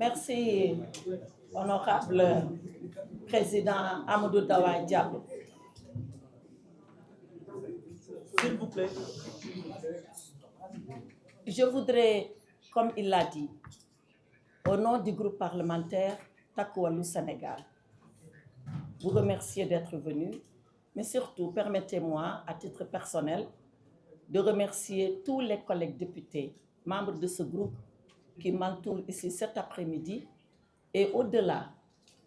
Merci, honorable président Amadou Dawa Diallo. S'il vous plaît. Je voudrais, comme il l'a dit, au nom du groupe parlementaire Takku Wallu Sénégal, vous remercier d'être venu, mais surtout, permettez-moi, à titre personnel, de remercier tous les collègues députés, membres de ce groupe, qui m'entourent ici cet après-midi, et au-delà,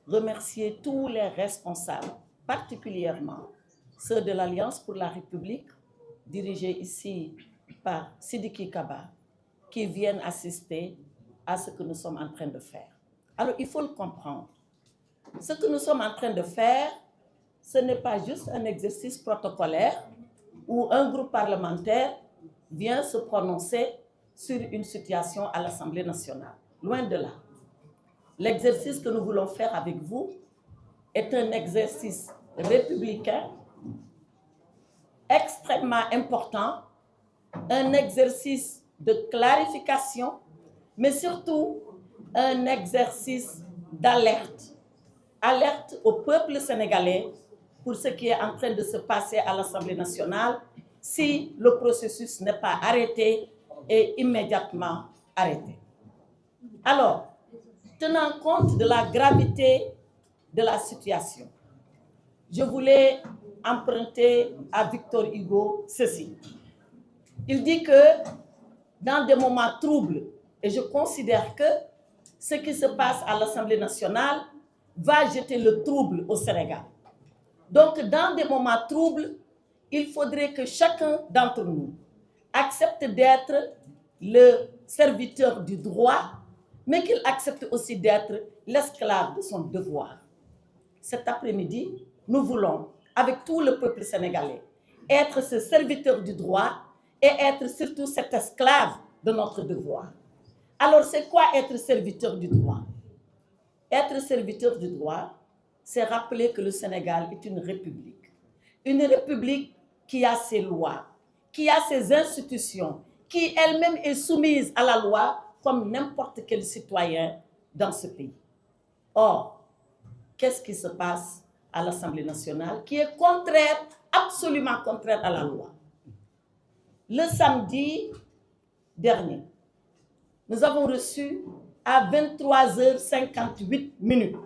remercier tous les responsables, particulièrement ceux de l'Alliance pour la République, dirigés ici par Sidiki Kaba, qui viennent assister à ce que nous sommes en train de faire. Alors, il faut le comprendre. Ce que nous sommes en train de faire, ce n'est pas juste un exercice protocolaire où un groupe parlementaire vient se prononcer sur une situation à l'Assemblée nationale. Loin de là. L'exercice que nous voulons faire avec vous est un exercice républicain extrêmement important, un exercice de clarification, mais surtout un exercice d'alerte. Alerte au peuple sénégalais pour ce qui est en train de se passer à l'Assemblée nationale si le processus n'est pas arrêté et immédiatement arrêté. Alors, tenant compte de la gravité de la situation, je voulais emprunter à Victor Hugo ceci. Il dit que dans des moments troubles, et je considère que ce qui se passe à l'Assemblée nationale va jeter le trouble au Sénégal. Donc, dans des moments troubles, il faudrait que chacun d'entre nous accepte d'être le serviteur du droit, mais qu'il accepte aussi d'être l'esclave de son devoir. Cet après-midi, nous voulons, avec tout le peuple sénégalais, être ce serviteur du droit et être surtout cet esclave de notre devoir. Alors, c'est quoi être serviteur du droit? Être serviteur du droit, c'est rappeler que le Sénégal est une république. Une république qui a ses lois, qui a ses institutions, qui elle-même est soumise à la loi comme n'importe quel citoyen dans ce pays. Or, qu'est-ce qui se passe à l'Assemblée nationale qui est contraire, absolument contraire à la loi? Le samedi dernier, nous avons reçu à 23h58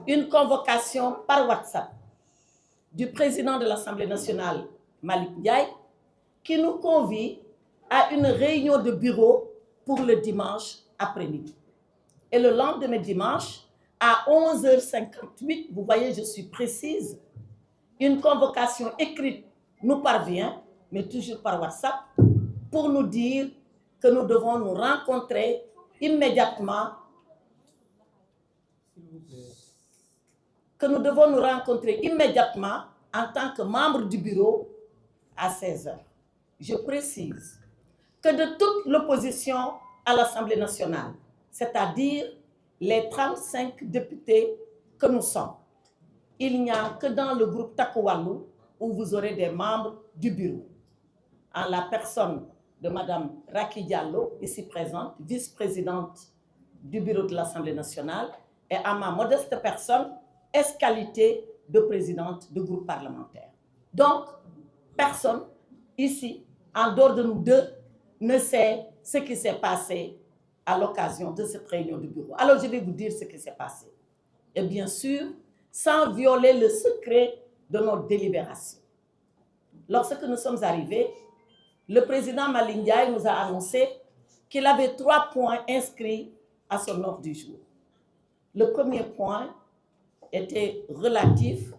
une convocation par WhatsApp du président de l'Assemblée nationale, Malick Ndiaye, qui nous convie à une réunion de bureau pour le dimanche après-midi. Et le lendemain dimanche, à 11h58, vous voyez, je suis précise, une convocation écrite nous parvient, mais toujours par WhatsApp, pour nous dire que nous devons nous rencontrer immédiatement, en tant que membre du bureau à 16h. Je précise que de toute l'opposition à l'Assemblée nationale, c'est-à-dire les 35 députés que nous sommes, il n'y a que dans le groupe Takku Wallu où vous aurez des membres du bureau, en la personne de Madame Racky Diallo, ici présente, vice-présidente du bureau de l'Assemblée nationale, et à ma modeste personne, qualité de présidente du groupe parlementaire. Donc, personne ici, en dehors de nous deux, ne sait ce qui s'est passé à l'occasion de cette réunion du bureau. Alors, je vais vous dire ce qui s'est passé. Et bien sûr, sans violer le secret de nos délibérations. Lorsque nous sommes arrivés, le président Malick Ndiaye nous a annoncé qu'il avait 3 points inscrits à son ordre du jour. Le premier point était relatif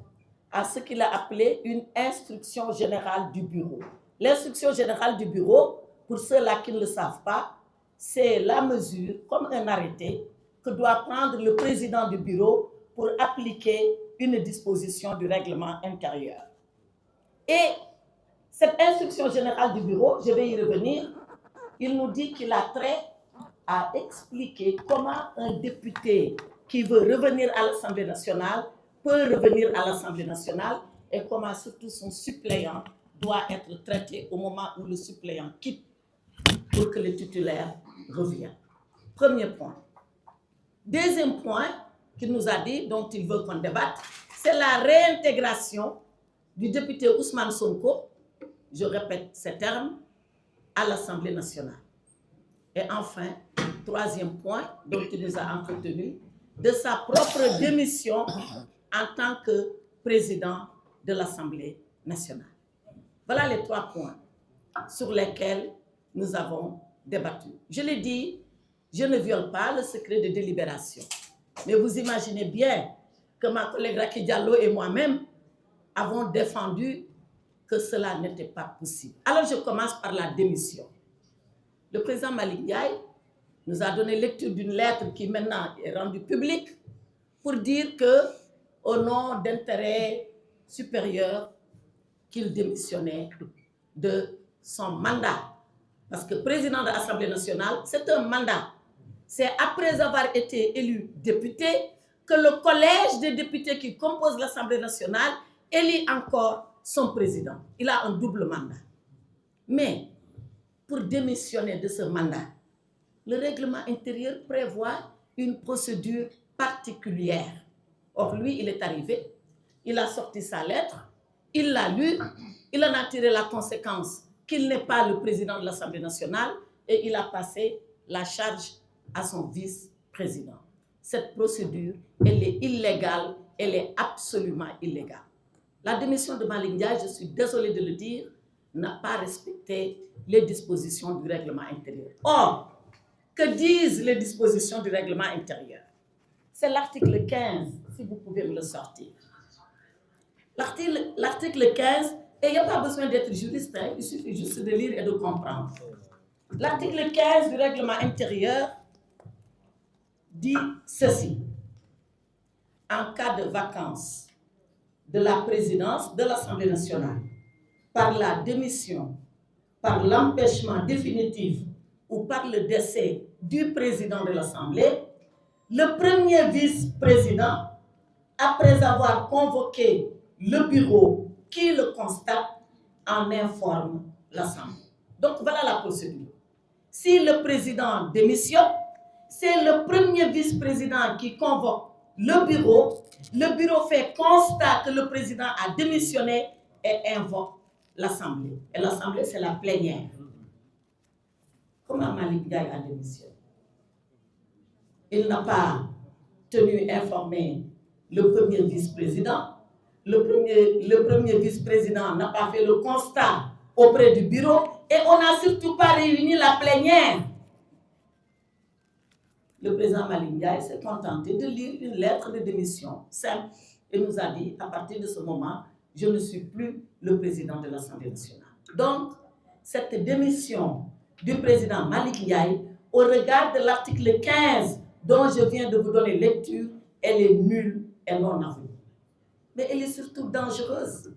à ce qu'il a appelé une instruction générale du bureau. L'instruction générale du bureau, pour ceux-là qui ne le savent pas, c'est la mesure, comme un arrêté, que doit prendre le président du bureau pour appliquer une disposition du règlement intérieur. Et cette instruction générale du bureau, je vais y revenir, il nous dit qu'il a trait à expliquer comment un député qui veut revenir à l'Assemblée nationale peut revenir à l'Assemblée nationale et comment surtout son suppléant doit être traité au moment où le suppléant quitte pour que le titulaire revienne. Premier point. Deuxième point qu'il nous a dit, dont il veut qu'on débatte, c'est la réintégration du député Ousmane Sonko, je répète ces termes, à l'Assemblée nationale. Et enfin, troisième point dont il nous a entretenu, de sa propre démission en tant que président de l'Assemblée nationale. Voilà les 3 points sur lesquels nous avons débattu. Je l'ai dit, je ne viole pas le secret de délibération. Mais vous imaginez bien que ma collègue Racky Diallo et moi-même avons défendu que cela n'était pas possible. Alors je commence par la démission. Le président Malick Ndiaye nous a donné lecture d'une lettre qui maintenant est rendue publique pour dire que, au nom d'intérêts supérieurs, qu'il démissionnait de son mandat. Parce que président de l'Assemblée nationale, c'est un mandat. C'est après avoir été élu député que le collège des députés qui compose l'Assemblée nationale élit encore son président. Il a un double mandat. Mais pour démissionner de ce mandat, le règlement intérieur prévoit une procédure particulière. Or, lui, il est arrivé, il a sorti sa lettre, il l'a lue, il en a tiré la conséquence qu'il n'est pas le président de l'Assemblée nationale et il a passé la charge à son vice-président. Cette procédure, elle est illégale, elle est absolument illégale. La démission de Malick Ndiaye, je suis désolée de le dire, n'a pas respecté les dispositions du règlement intérieur. Or, que disent les dispositions du règlement intérieur? C'est l'article 15, si vous pouvez me le sortir. L'article 15, et il n'y a pas besoin d'être juriste, hein, il suffit juste de lire et de comprendre. L'article 15 du règlement intérieur dit ceci. En cas de vacance de la présidence de l'Assemblée nationale, par la démission, par l'empêchement définitif ou par le décès du président de l'Assemblée, le premier vice-président, après avoir convoqué le bureau qui le constate, en informe l'Assemblée. Donc voilà la procédure. Si le président démissionne, c'est le premier vice-président qui convoque le bureau fait constat que le président a démissionné et invoque l'Assemblée. Et l'Assemblée, c'est la plénière. Comment Malick Ndiaye a démissionné? Il n'a pas tenu informé le premier vice-président. Le premier vice-président n'a pas fait le constat auprès du bureau et on n'a surtout pas réuni la plénière. Le président Malick Ndiaye s'est contenté de lire une lettre de démission simple et nous a dit, à partir de ce moment, je ne suis plus le président de l'Assemblée nationale. Donc, cette démission du président Malick Ndiaye, au regard de l'article 15 dont je viens de vous donner lecture, elle est nulle et non avouée. Mais elle est surtout dangereuse.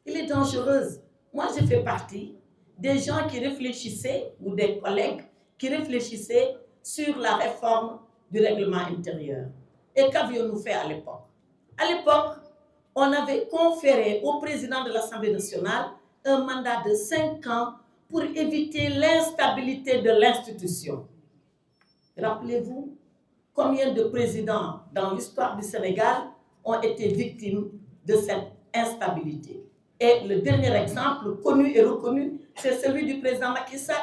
Elle est dangereuse. Moi, je fais partie des gens qui réfléchissaient, ou des collègues qui réfléchissaient sur la réforme du règlement intérieur. Et qu'avions-nous fait à l'époque? À l'époque, on avait conféré au président de l'Assemblée nationale un mandat de 5 ans pour éviter l'instabilité de l'institution. Rappelez-vous combien de présidents dans l'histoire du Sénégal ont été victimes de cette instabilité. Et le dernier exemple, connu et reconnu, c'est celui du président Macky Sall,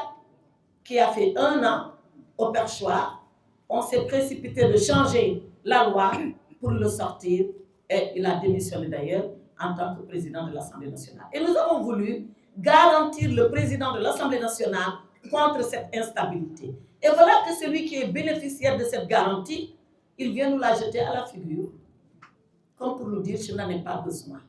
qui a fait 1 an au perchoir. On s'est précipité de changer la loi pour le sortir, et il a démissionné d'ailleurs en tant que président de l'Assemblée nationale. Et nous avons voulu garantir le président de l'Assemblée nationale contre cette instabilité. Et voilà que celui qui est bénéficiaire de cette garantie, il vient nous la jeter à la figure, comme pour nous dire, je n'en ai pas besoin.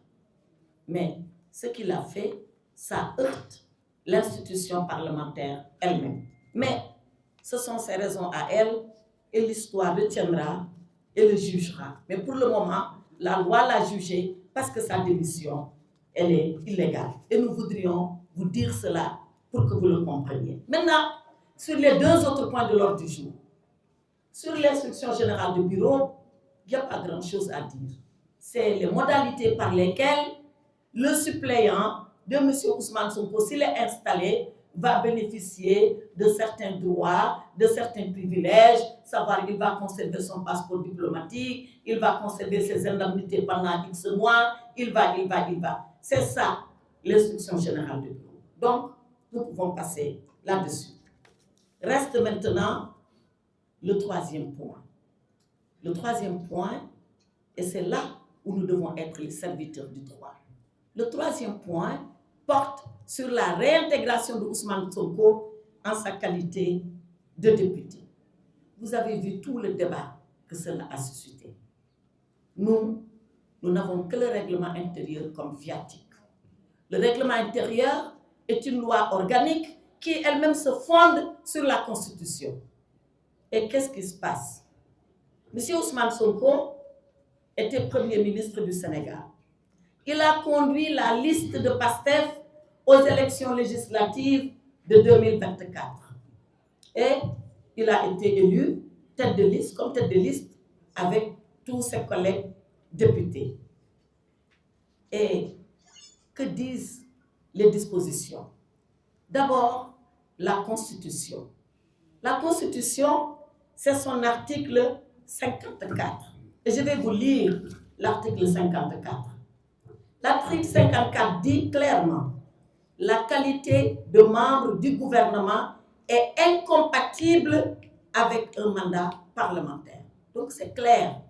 Mais ce qu'il a fait, ça heurte l'institution parlementaire elle-même. Mais ce sont ses raisons à elle, et l'histoire le tiendra et le jugera. Mais pour le moment, la loi l'a jugé parce que sa démission, elle est illégale. Et nous voudrions vous dire cela pour que vous le compreniez. Maintenant, sur les 2 autres points de l'ordre du jour, sur l'instruction générale du bureau, il n'y a pas grand-chose à dire. C'est les modalités par lesquelles le suppléant de M. Ousmane Sonko, s'il est installé, va bénéficier de certains droits, de certains privilèges, savoir qu'il va conserver son passeport diplomatique, il va conserver ses indemnités pendant X mois, il va. C'est ça, l'instruction générale du bureau. Donc, nous pouvons passer là-dessus. Reste maintenant le troisième point. Le troisième point, et c'est là où nous devons être les serviteurs du droit. Le troisième point porte sur la réintégration de Ousmane Sonko en sa qualité de député. Vous avez vu tout le débat que cela a suscité. Nous n'avons que le règlement intérieur comme viatique. Le règlement intérieur est une loi organique qui elle-même se fonde sur la Constitution. Et qu'est-ce qui se passe? Monsieur Ousmane Sonko était Premier ministre du Sénégal. Il a conduit la liste de PASTEF aux élections législatives de 2024. Et il a été élu tête de liste avec tous ses collègues députés. Et que disent les dispositions? D'abord, la Constitution. La Constitution, c'est son article 54. Et je vais vous lire l'article 54. L'article 54 dit clairement: la qualité de membre du gouvernement est incompatible avec un mandat parlementaire. Donc c'est clair,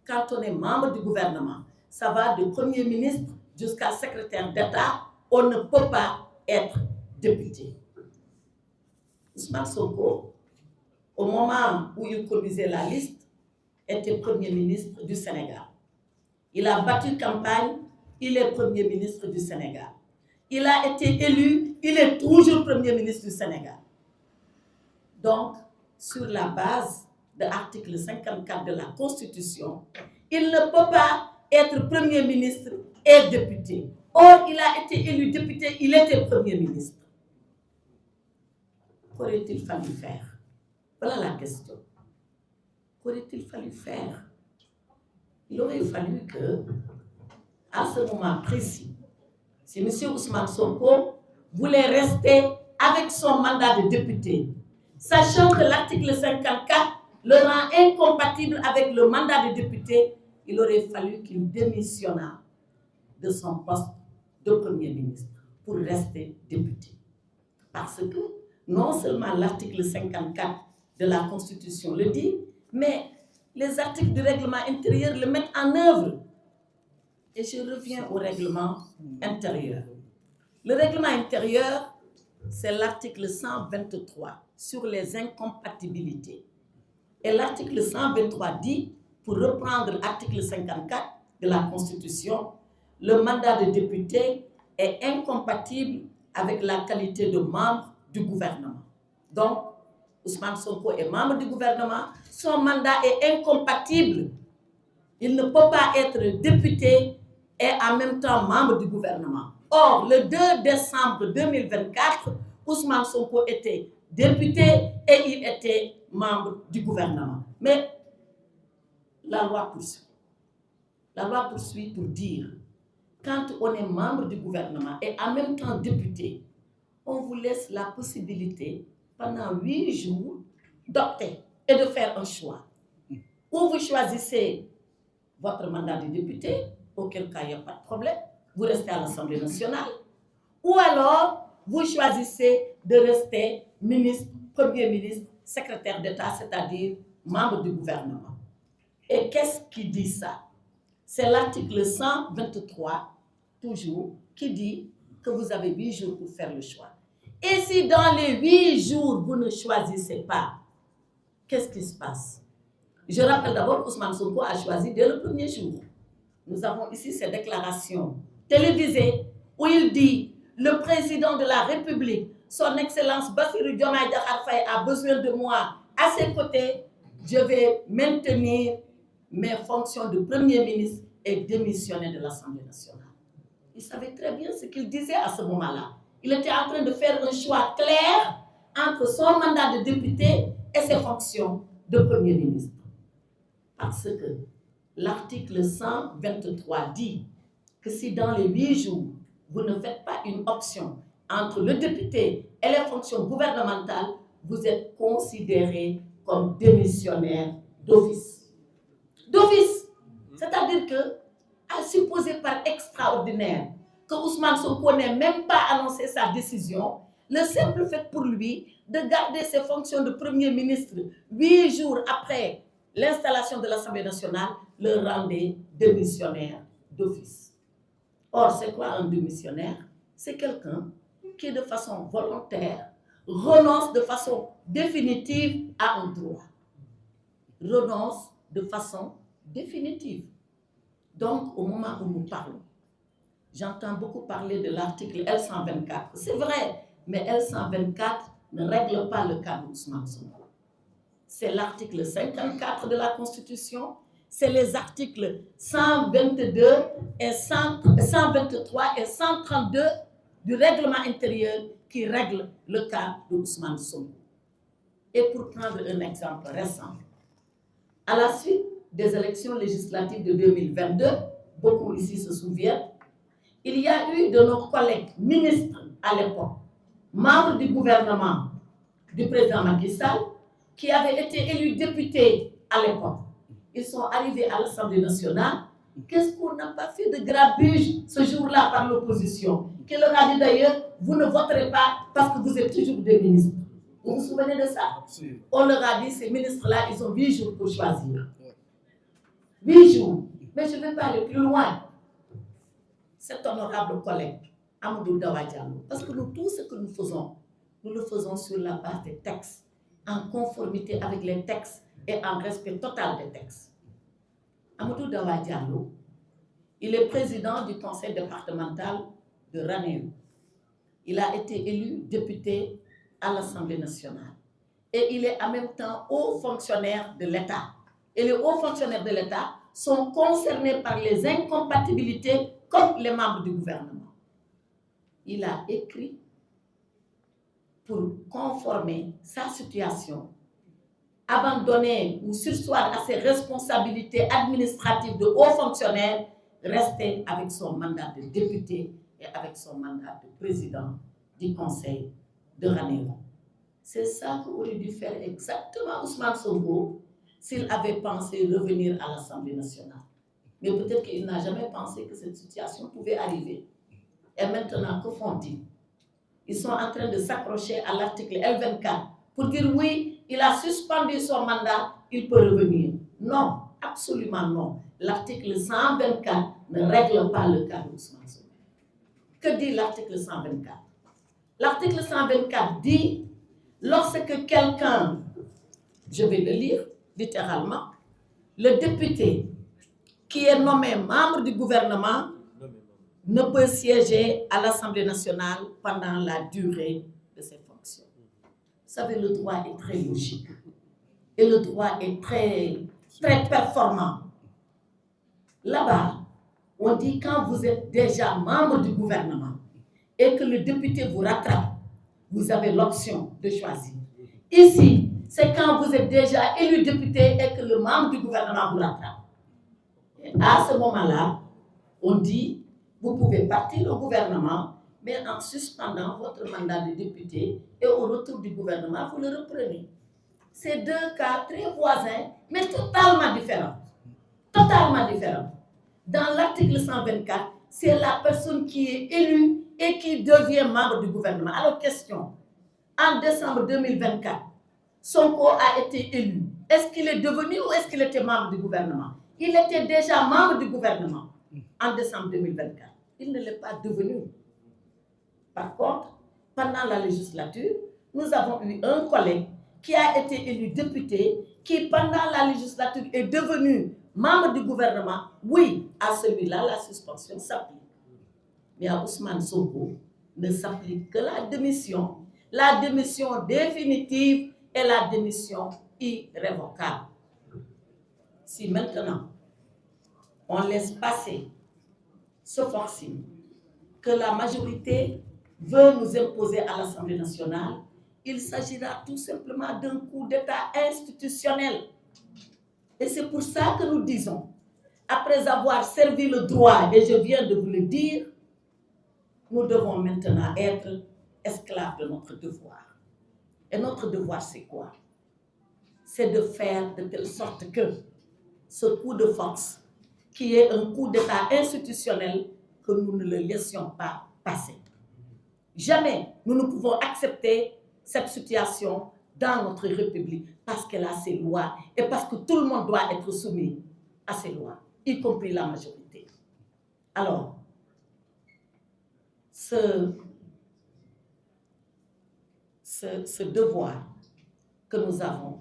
quand on est membre du gouvernement, ça va de Premier ministre jusqu'à secrétaire d'État, on ne peut pas être député. Ousmane Sonko, au moment où il conduisait la liste, était Premier ministre du Sénégal. Il a battu campagne, il est Premier ministre du Sénégal. Il a été élu, il est toujours Premier ministre du Sénégal. Donc, sur la base de l'article 54 de la Constitution, il ne peut pas être Premier ministre et député. Or, il a été élu député, il était Premier ministre. Qu'aurait-il fallu faire? Voilà la question. Qu'aurait-il fallu faire? Il aurait fallu que, à ce moment précis, si M. Ousmane Sonko voulait rester avec son mandat de député, sachant que l'article 54 le rend incompatible avec le mandat de député, il aurait fallu qu'il démissionnât de son poste de Premier ministre pour rester député. Parce que non seulement l'article 54 de la Constitution le dit, mais les articles du règlement intérieur le mettent en œuvre. Et je reviens au règlement intérieur. Le règlement intérieur, c'est l'article 123 sur les incompatibilités. Et l'article 123 dit, pour reprendre l'article 54 de la Constitution, le mandat de député est incompatible avec la qualité de membre du gouvernement. Donc, Ousmane Sonko est membre du gouvernement, son mandat est incompatible. Il ne peut pas être député et en même temps membre du gouvernement. Or, le 2 décembre 2024, Ousmane Sonko était député et il était membre du gouvernement. Mais la loi poursuit. La loi poursuit pour dire, quand on est membre du gouvernement et en même temps député, on vous laisse la possibilité pendant 8 jours d'opter et de faire un choix. Ou vous choisissez votre mandat de député, auquel cas il n'y a pas de problème, vous restez à l'Assemblée nationale. Ou alors, vous choisissez de rester ministre, Premier ministre, secrétaire d'État, c'est-à-dire membre du gouvernement. Et qu'est-ce qui dit ça? C'est l'article 123, toujours, qui dit que vous avez 8 jours pour faire le choix. Et si dans les 8 jours, vous ne choisissez pas, qu'est-ce qui se passe? Je rappelle d'abord qu'Ousmane Sonko a choisi dès le premier jour. Nous avons ici ces déclarations télévisées où il dit « Le président de la République, son Excellence Bassirou Diomaye Diakhar Faye a besoin de moi. À ses côtés, je vais maintenir mes fonctions de Premier ministre et démissionner de l'Assemblée nationale. » Il savait très bien ce qu'il disait à ce moment-là. Il était en train de faire un choix clair entre son mandat de député et ses fonctions de Premier ministre. Parce que l'article 123 dit que si dans les 8 jours, vous ne faites pas une option entre le député et les fonctions gouvernementales, vous êtes considéré comme démissionnaire d'office. D'office, c'est-à-dire que, à supposer par extraordinaire que Ousmane Sonko n'ait même pas annoncé sa décision, le simple fait pour lui de garder ses fonctions de Premier ministre 8 jours après l'installation de l'Assemblée nationale le rendait démissionnaire d'office. Or, c'est quoi un démissionnaire? C'est quelqu'un qui, de façon volontaire, renonce de façon définitive à un droit. Renonce de façon définitive. Donc, au moment où nous parlons, j'entends beaucoup parler de l'article L124. C'est vrai, mais L124 ne règle pas le cas d'Ousmane Sonko. C'est l'article 54 de la Constitution, c'est les articles 122 et 123 et 132 du règlement intérieur qui règlent le cas d'Ousmane Sonko. Et pour prendre un exemple récent, à la suite des élections législatives de 2022, beaucoup ici se souviennent, il y a eu de nos collègues ministres à l'époque, membres du gouvernement du président Macky Sall, qui avaient été élus députés à l'époque. Ils sont arrivés à l'Assemblée nationale. Qu'est-ce qu'on n'a pas fait de grabuge ce jour-là par l'opposition, qui leur a dit d'ailleurs, vous ne voterez pas parce que vous êtes toujours des ministres. Vous vous souvenez de ça? On leur a dit, ces ministres-là, ils ont 8 jours pour choisir. 8 jours. Mais je ne vais pas aller plus loin. Cet honorable collègue, Amadou Dawa Diallo, parce que nous, tout ce que nous le faisons sur la base des textes, en conformité avec les textes et en respect total des textes. Amadou Dawa Diallo, il est président du conseil départemental de Ranérou. Il a été élu député à l'Assemblée nationale. Et il est en même temps haut fonctionnaire de l'État. Et les hauts fonctionnaires de l'État sont concernés par les incompatibilités comme les membres du gouvernement. Il a écrit pour conformer sa situation, abandonner ou surseoir à ses responsabilités administratives de haut fonctionnaire, rester avec son mandat de député et avec son mandat de président du conseil de Ranérou. C'est ça qu'aurait dû faire exactement Ousmane Sonko s'il avait pensé revenir à l'Assemblée nationale. Mais peut-être qu'il n'a jamais pensé que cette situation pouvait arriver. Et maintenant, que font-ils? Ils sont en train de s'accrocher à l'article L24 pour dire oui, il a suspendu son mandat, il peut revenir. Non, absolument non. L'article 124 ne règle pas le cas d'Ousmane Sonko. Que dit l'article 124? L'article 124 dit, lorsque quelqu'un, je vais le lire littéralement, le député qui est nommé membre du gouvernement ne peut siéger à l'Assemblée nationale pendant la durée de ses fonctions. Vous savez, le droit est très logique et le droit est très performant. Là-bas, on dit quand vous êtes déjà membre du gouvernement et que le député vous rattrape, vous avez l'option de choisir. Ici, c'est quand vous êtes déjà élu député et que le membre du gouvernement vous rattrape. Et à ce moment-là, on dit, vous pouvez partir au gouvernement, mais en suspendant votre mandat de député et au retour du gouvernement, vous le reprenez. C'est deux cas très voisins, mais totalement différents. Totalement différents. Dans l'article 124, c'est la personne qui est élue et qui devient membre du gouvernement. Alors, question. En décembre 2024, Sonko a été élu. Est-ce qu'il est devenu ou est-ce qu'il était membre du gouvernement? Il était déjà membre du gouvernement en décembre 2024. Il ne l'est pas devenu. Par contre, pendant la législature, nous avons eu un collègue qui a été élu député, qui pendant la législature est devenu membre du gouvernement. Oui, à celui-là, la suspension s'applique. Mais à Ousmane Sonko, ne s'applique que la démission définitive et la démission irrévocable. Si maintenant, on laisse passer ce forcing que la majorité veut nous imposer à l'Assemblée nationale, il s'agira tout simplement d'un coup d'État institutionnel. Et c'est pour ça que nous disons, après avoir servi le droit, et je viens de vous le dire, nous devons maintenant être esclaves de notre devoir. Et notre devoir, c'est quoi? C'est de faire de telle sorte que ce coup de force, qui est un coup d'État institutionnel, que nous ne le laissions pas passer. Jamais nous ne pouvons accepter cette situation dans notre République parce qu'elle a ses lois et parce que tout le monde doit être soumis à ces lois, y compris la majorité. Alors, ce devoir que nous avons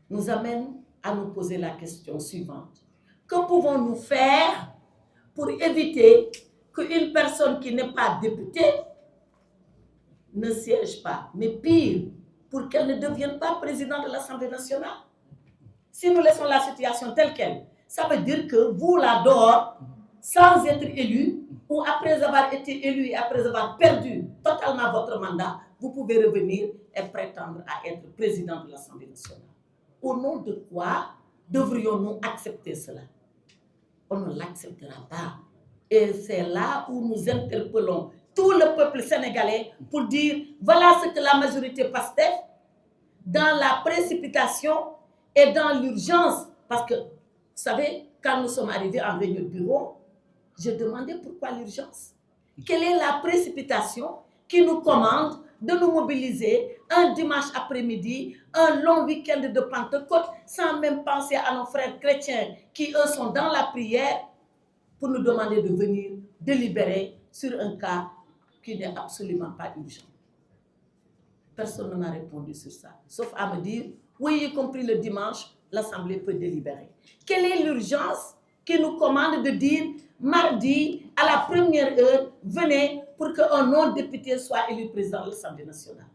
nous amène à nous poser la question suivante. Que pouvons-nous faire pour éviter qu'une personne qui n'est pas députée ne siège pas, mais pire, pour qu'elle ne devienne pas présidente de l'Assemblée nationale? Si nous laissons la situation telle qu'elle, ça veut dire que vous, là dehors, sans être élu, ou après avoir été élu et après avoir perdu totalement votre mandat, vous pouvez revenir et prétendre à être président de l'Assemblée nationale. Au nom de quoi devrions-nous accepter cela? On ne l'acceptera pas. Et c'est là où nous interpellons tout le peuple sénégalais pour dire, voilà ce que la majorité PASTEF, dans la précipitation et dans l'urgence, parce que, vous savez, quand nous sommes arrivés en réunion de bureau, je demandais pourquoi l'urgence. Quelle est la précipitation qui nous commande de nous mobiliser un dimanche après-midi, un long week-end de Pentecôte, sans même penser à nos frères chrétiens qui, eux, sont dans la prière, pour nous demander de venir délibérer sur un cas qui n'est absolument pas urgent. Personne ne m'a répondu sur ça, sauf à me dire, oui, y compris le dimanche, l'Assemblée peut délibérer. Quelle est l'urgence qui nous commande de dire, mardi, à la première heure, venez pour qu'un non-député soit élu président de l'Assemblée nationale?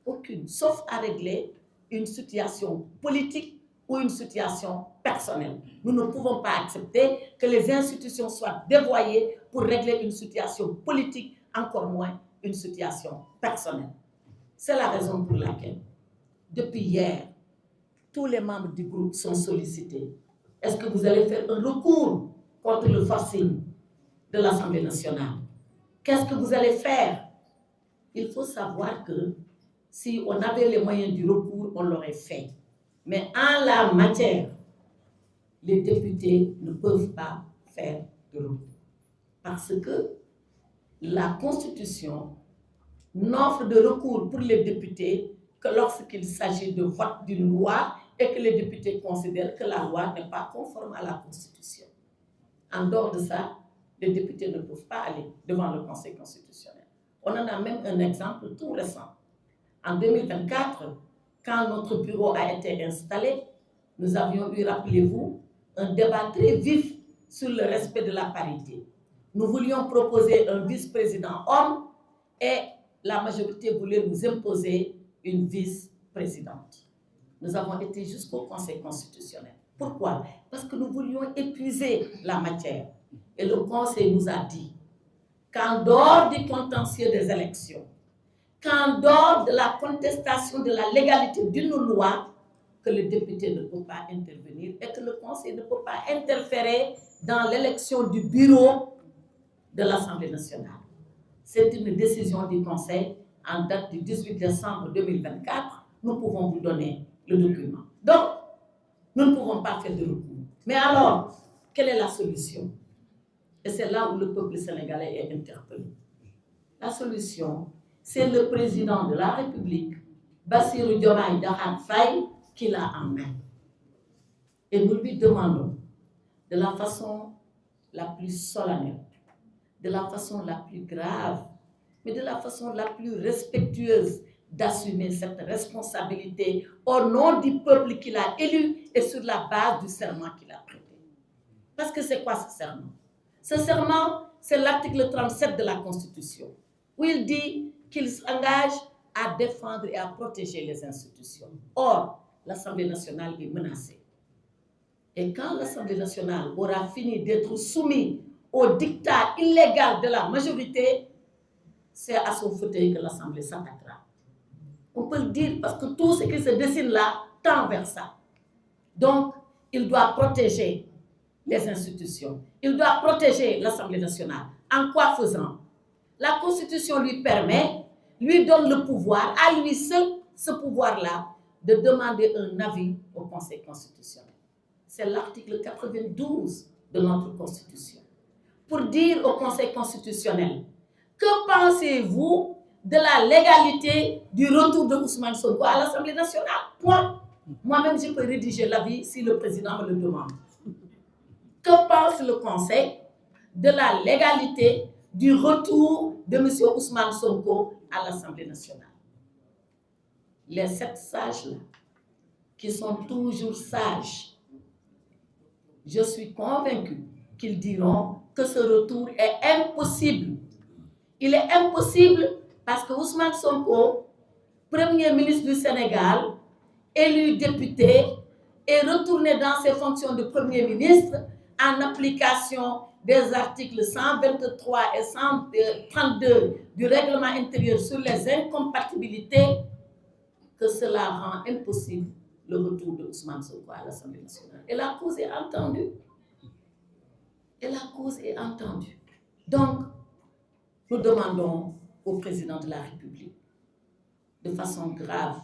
Aucune, sauf à régler une situation politique ou une situation personnelle. Nous ne pouvons pas accepter que les institutions soient dévoyées pour régler une situation politique, encore moins une situation personnelle. C'est la raison pour laquelle, depuis hier, tous les membres du groupe sont sollicités. Est-ce que vous allez faire un recours contre le forcing de l'Assemblée nationale? Qu'est-ce que vous allez faire? Il faut savoir que si on avait les moyens du recours, on l'aurait fait. Mais en la matière, les députés ne peuvent pas faire de recours. Parce que la Constitution n'offre de recours pour les députés que lorsqu'il s'agit de vote d'une loi et que les députés considèrent que la loi n'est pas conforme à la Constitution. En dehors de ça, les députés ne peuvent pas aller devant le Conseil constitutionnel. On en a même un exemple tout récent. En 2024, quand notre bureau a été installé, nous avions eu, rappelez-vous, un débat très vif sur le respect de la parité. Nous voulions proposer un vice-président homme et la majorité voulait nous imposer une vice-présidente. Nous avons été jusqu'au Conseil constitutionnel. Pourquoi? Parce que nous voulions épuiser la matière. Et le Conseil nous a dit qu'en dehors du contentieux des élections, qu'en dehors de la contestation de la légalité d'une loi, que le député ne peut pas intervenir et que le Conseil ne peut pas interférer dans l'élection du bureau de l'Assemblée nationale. C'est une décision du Conseil en date du 18 décembre 2024. Nous pouvons vous donner le document. Donc, nous ne pouvons pas faire de recours. Mais alors, quelle est la solution? Et c'est là où le peuple sénégalais est interpellé. La solution, c'est le président de la République, Bassirou Diomaye Diakhar Faye, qui l'a en main. Et nous lui demandons, de la façon la plus solennelle, de la façon la plus grave, mais de la façon la plus respectueuse, d'assumer cette responsabilité au nom du peuple qu'il a élu et sur la base du serment qu'il a prêté. Parce que c'est quoi ce serment? Ce serment, c'est l'article 37 de la Constitution, où il dit qu'il s'engage à défendre et à protéger les institutions. Or, l'Assemblée nationale est menacée. Et quand l'Assemblée nationale aura fini d'être soumise au dictat illégal de la majorité, c'est à son fauteuil que l'Assemblée s'attaquera. On peut le dire parce que tout ce qui se dessine là tend vers ça. Donc, il doit protéger les institutions. Il doit protéger l'Assemblée nationale. En quoi faisant? La Constitution lui permet, lui donne le pouvoir, à lui seul, ce pouvoir-là, de demander un avis au Conseil constitutionnel. C'est l'article 92 de notre Constitution. Pour dire au Conseil constitutionnel, que pensez-vous de la légalité du retour de Ousmane Sonko à l'Assemblée nationale? Point. Moi-même, je peux rédiger l'avis si le président me le demande. Que pense le Conseil de la légalité du retour de M. Ousmane Sonko à l'Assemblée nationale? Les 7 sages-là, qui sont toujours sages, je suis convaincue qu'ils diront que ce retour est impossible. Il est impossible parce que Ousmane Sonko, Premier ministre du Sénégal, élu député, est retourné dans ses fonctions de Premier ministre en application des articles 123 et 132 du règlement intérieur sur les incompatibilités, que cela rend impossible le retour de Ousmane Sonko à l'Assemblée nationale. Et la cause est entendue. Donc, nous demandons au président de la République, de façon grave,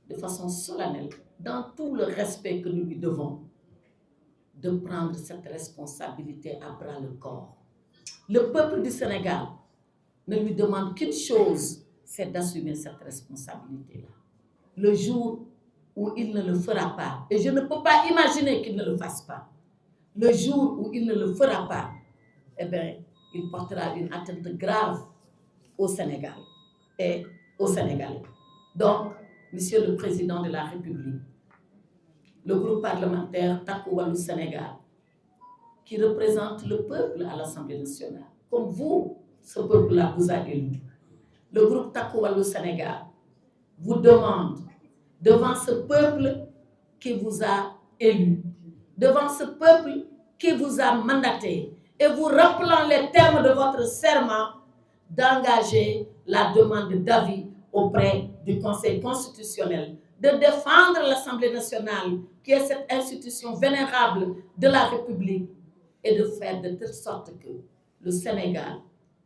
de façon solennelle, dans tout le respect que nous lui devons, de prendre cette responsabilité à bras le corps. Le peuple du Sénégal ne lui demande qu'une chose, c'est d'assumer cette responsabilité-là. Le jour où il ne le fera pas, et je ne peux pas imaginer qu'il ne le fasse pas, le jour où il ne le fera pas, eh bien, il portera une atteinte grave au Sénégal et aux Sénégalais. Donc, Monsieur le Président de la République, le groupe parlementaire Takku Wallu Sénégal, qui représente le peuple à l'Assemblée nationale, comme vous, ce peuple-là vous a élu, le groupe Takku Wallu Sénégal vous demande, devant ce peuple qui vous a élu, devant ce peuple qui vous a mandaté, et vous rappelant les termes de votre serment, d'engager la demande d'avis auprès du Conseil constitutionnel, de défendre l'Assemblée nationale, qui est cette institution vénérable de la République, et de faire de telle sorte que le Sénégal,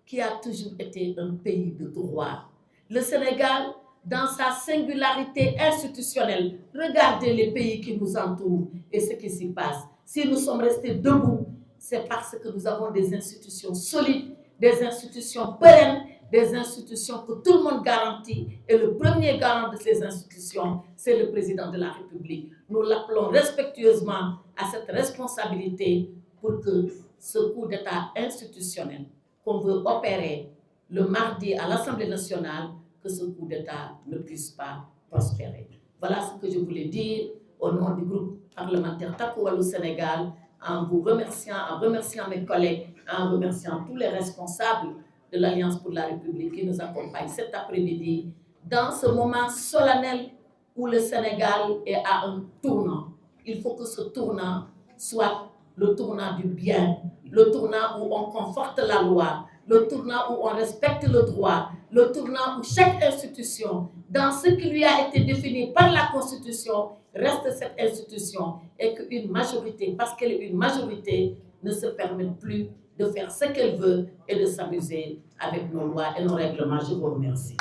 qui a toujours été un pays de droit, le Sénégal, dans sa singularité institutionnelle, regardez les pays qui nous entourent et ce qui s'y passe. Si nous sommes restés debout, c'est parce que nous avons des institutions solides, des institutions pérennes, des institutions que tout le monde garantit. Et le premier garant de ces institutions, c'est le président de la République. Nous l'appelons respectueusement à cette responsabilité pour que ce coup d'État institutionnel qu'on veut opérer le mardi à l'Assemblée nationale, que ce coup d'État ne puisse pas prospérer. Voilà ce que je voulais dire au nom du groupe parlementaire Takku Wallu Sénégal, en vous remerciant, en remerciant mes collègues, en remerciant tous les responsables de l'Alliance pour la République qui nous accompagnent cet après-midi dans ce moment solennel où le Sénégal est à un tournant. Il faut que ce tournant soit le tournant du bien, le tournant où on conforte la loi, le tournant où on respecte le droit, le tournant où chaque institution, dans ce qui lui a été défini par la Constitution, reste cette institution et qu'une majorité, parce qu'elle est une majorité, ne se permette plus de faire ce qu'elle veut et de s'amuser avec nos lois et nos règlements. Je vous remercie.